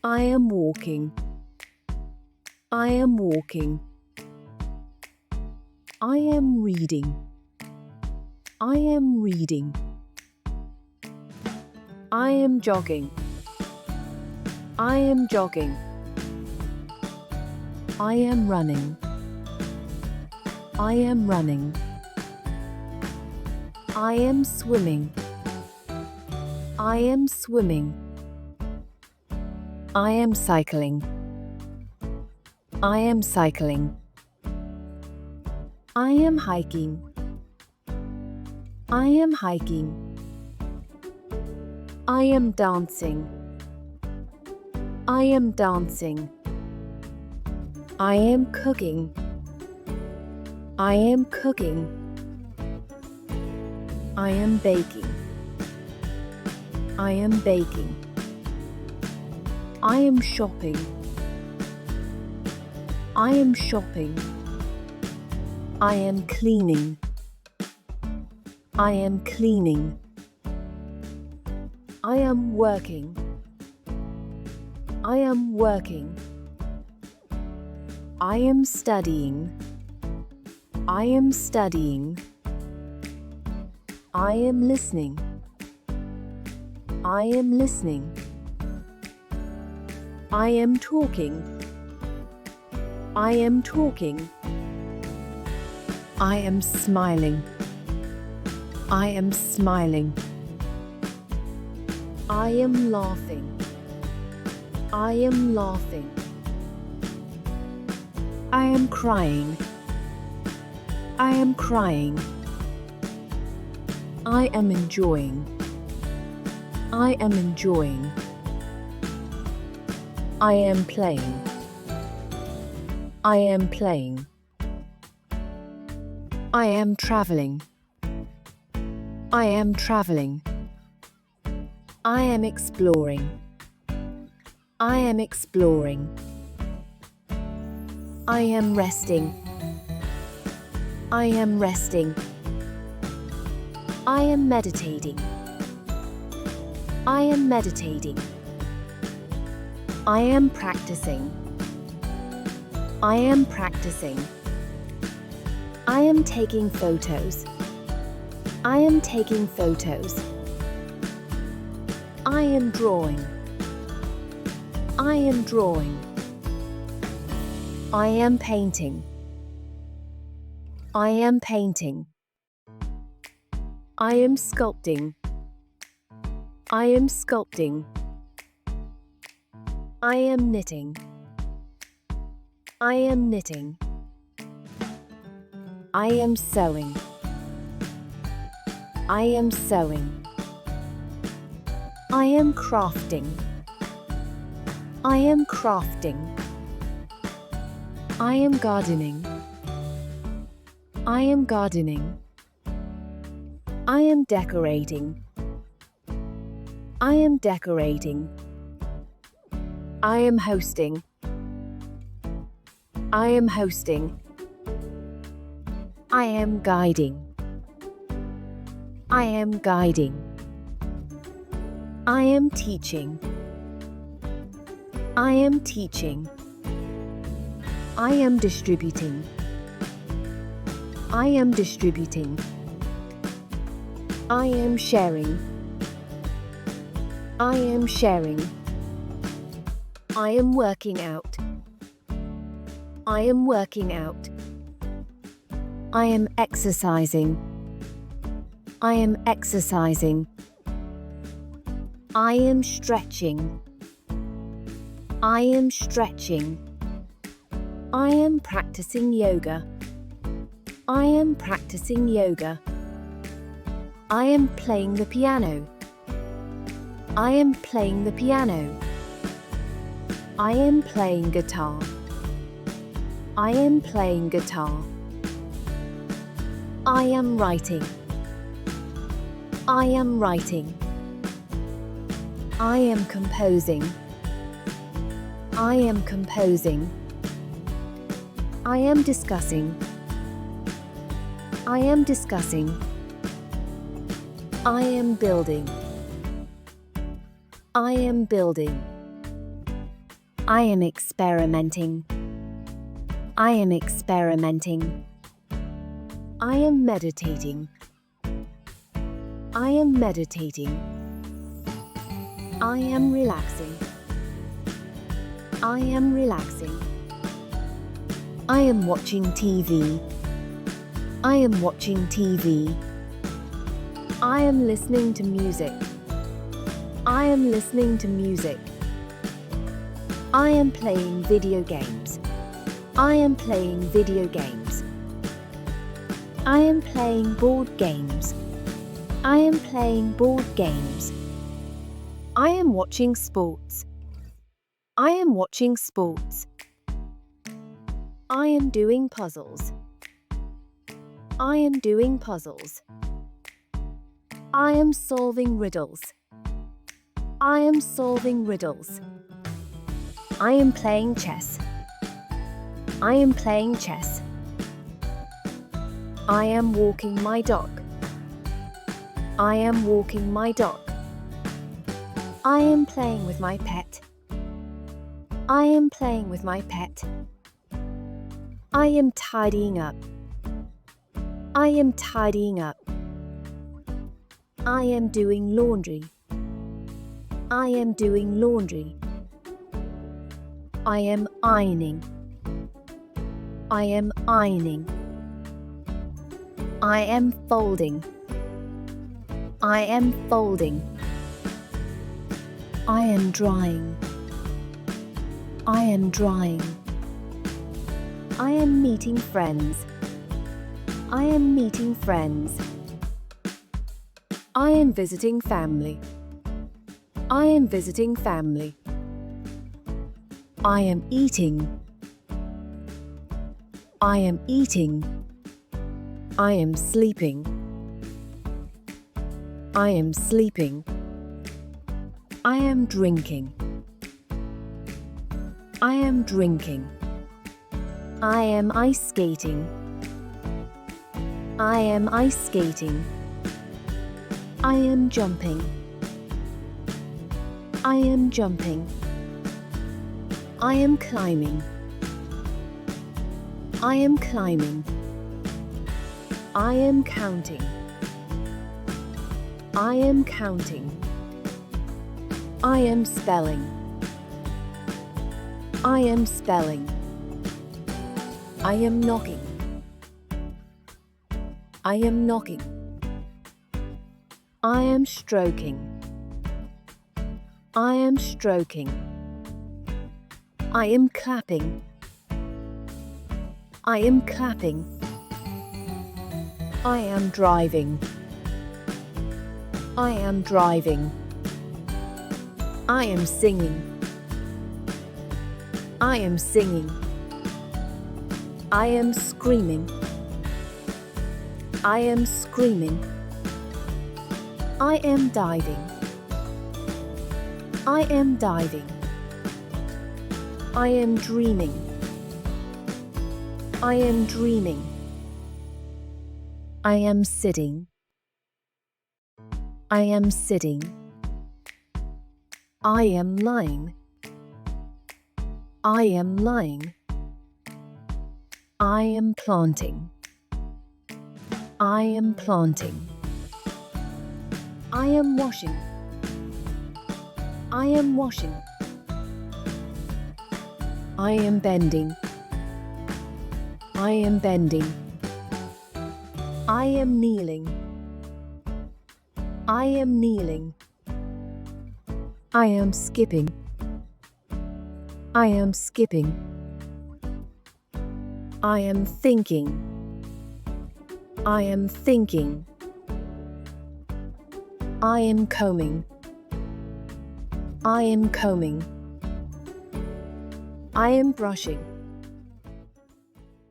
I am walking. I am walking. I am reading. I am reading. I am jogging. I am jogging. I am running. I am running. I am swimming. I am swimming. I am cycling. I am cycling. I am hiking. I am hiking. I am dancing. I am dancing. I am cooking. I am cooking. I am baking. I am baking. I am shopping. I am shopping. I am cleaning. I am cleaning. I am working. I am working. I am studying. I am studying. I am listening. I am listening. I am talking. I am talking. I am smiling. I am smiling. I am laughing. I am laughing. I am crying. I am crying. I am enjoying. I am enjoying. I am playing. I am playing. I am traveling. I am traveling. I am exploring. I am exploring. I am resting. I am resting. I am meditating. I am meditating. I am practicing. I am practicing. I am taking photos. I am taking photos. I am drawing. I am drawing. I am painting. I am painting. I am sculpting. I am sculpting. I am knitting. I am knitting. I am sewing. I am sewing. I am crafting. I am crafting. I am gardening. I am gardening. I am decorating. I am decorating. I am hosting. I am hosting. I am guiding. I am guiding. I am teaching. I am teaching. I am distributing. I am distributing. I am sharing. I am sharing. I am working out. I am working out. I am exercising. I am exercising. I am stretching. I am stretching. I am practicing yoga. I am practicing yoga. I am playing the piano. I am playing the piano. I am playing guitar. I am playing guitar. I am writing. I am writing. I am composing. I am composing. I am discussing. I am discussing. I am building. I am building. I am experimenting. I am experimenting. I am meditating. I am meditating. I am relaxing. I am relaxing. I am watching TV. I am watching TV. I am listening to music. I am listening to music. I am playing video games. I am playing video games. I am playing board games. I am playing board games. I am watching sports. I am watching sports. I am doing puzzles. I am doing puzzles. I am solving riddles. I am solving riddles. I am playing chess. I am playing chess. I am walking my dog. I am walking my dog. I am playing with my pet. I am playing with my pet. I am tidying up. I am tidying up. I am doing laundry. I am doing laundry. I am ironing. I am ironing. I am folding. I am folding. I am drying. I am drying. I am meeting friends. I am meeting friends. I am visiting family. I am visiting family. I am eating. I am eating. I am sleeping. I am sleeping. I am drinking. I am drinking. I am ice skating. I am ice skating. I am jumping. I am jumping. I am climbing. I am climbing. I am counting. I am counting. I am spelling. I am spelling. I am knocking. I am knocking. I am stroking. I am stroking. I am clapping. I am clapping. I am driving. I am driving. I am singing. I am singing. I am screaming. I am screaming. I am diving. I am diving. I am dreaming. I am dreaming. I am sitting. I am sitting. I am lying. I am lying. I am planting. I am planting. I am washing. I am washing. I am bending. I am bending. I am kneeling. I am kneeling. I am skipping. I am skipping. I am thinking. I am thinking. I am combing. I am combing. I am brushing.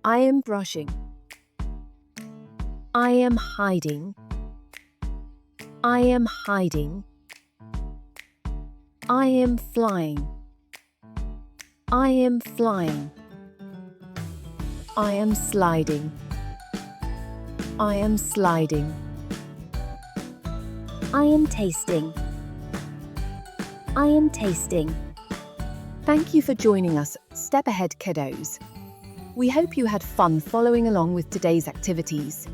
I am brushing. I am hiding. I am hiding. I am flying. I am flying. I am sliding. I am sliding. I am tasting. I am tasting. Thank you for joining us, Step Ahead Kiddos. We hope you had fun following along with today's activities.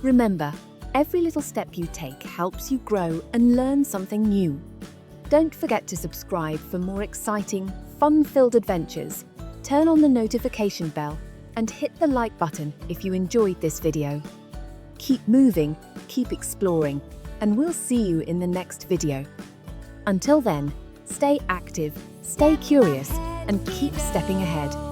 Remember, every little step you take helps you grow and learn something new. Don't forget to subscribe for more exciting, fun-filled adventures. Turn on the notification bell and hit the like button if you enjoyed this video. Keep moving, keep exploring, and we'll see you in the next video. Until then, stay active, stay curious, and keep stepping ahead.